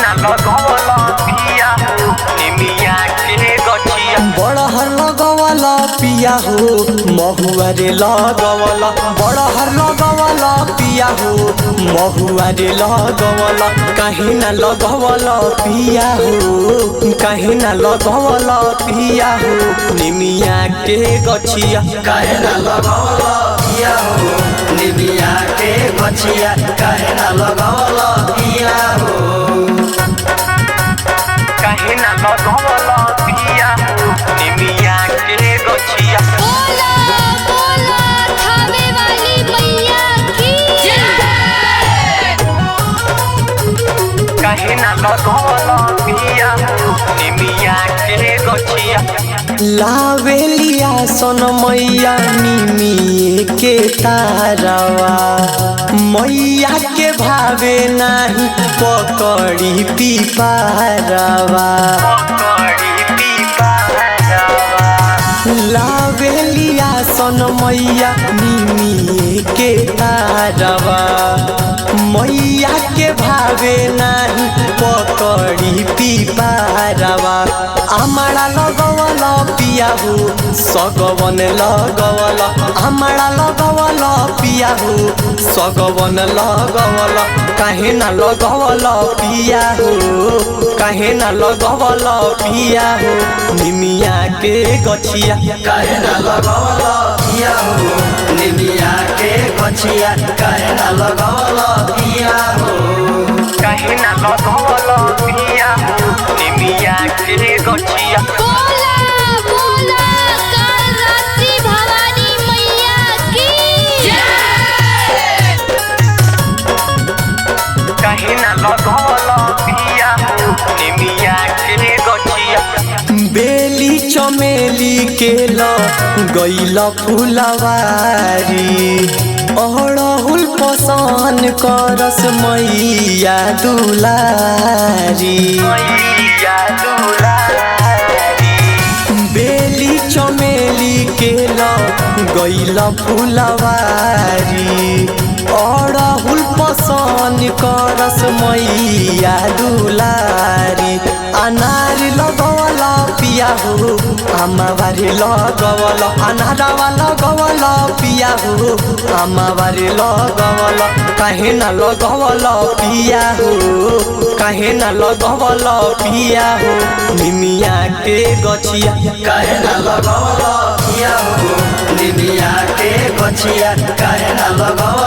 ना लगवला पिया हो निमिया के गछिया। बड़हर लगवला पिया हो महुआ रे लगवला, बड़हर लगवला पिया हो महुआ रे लगवला। काहे ना लगवला पिया हो, काहे ना लगवला पिया हो निमिया के गछिया। काहे ना लगवला पिया हो निमिया के गछिया। काहे ना लगवला पिया हो, काहे ना लगवला पिया हो निमिया के गछिया। बोला बोला थावे वाली मैया की जय। काहे ना लगवला पिया हो निमिया के गछिया। लावेलिया सन मैया निमिये के तारवा, मैया के भावे नाही पकड़ी पिपारवा। लावेलिया सन मैया निमिये के तारवा, मैया के भावे नाही पकड़ी पिपारवा। आमाड़ा लगवला पिया हो सगवन लगवला, आमाड़ा लगवला पिया हो सगवन लगवला। काहे ना लगवला पिया हो, काहे ना लगवला पिया हो निमिया के गछिया। काहे ना लगवला पिया हो निमिया के गछिया। काहे ना लगवला पिया हो, काहे ना लगवला पिया हो निमिया के गछिया। बोला बोला कालरात्रि भवानी मैया की जय। काहे ना लगवला पिया हो निमिया के गछिया। बेली चमेली के गैल फुलवारी, अड़हुल पसन करस मैया दुलारी। मैया दुलारी बेली चमेली के गैल फुलवारी, अड़हुल पसन करस मैया दुलारी। अनार लगवला पिया हो आमाबारी लगवला, अनारवा लगवला पिया हो आमाबारी लगवला। काहे ना लगवला पिया हो, काहे ना लगवला पिया हो निमिया के गछिया। काहे ना लगवला पिया हो निमिया के गछिया। काहे ना लगवला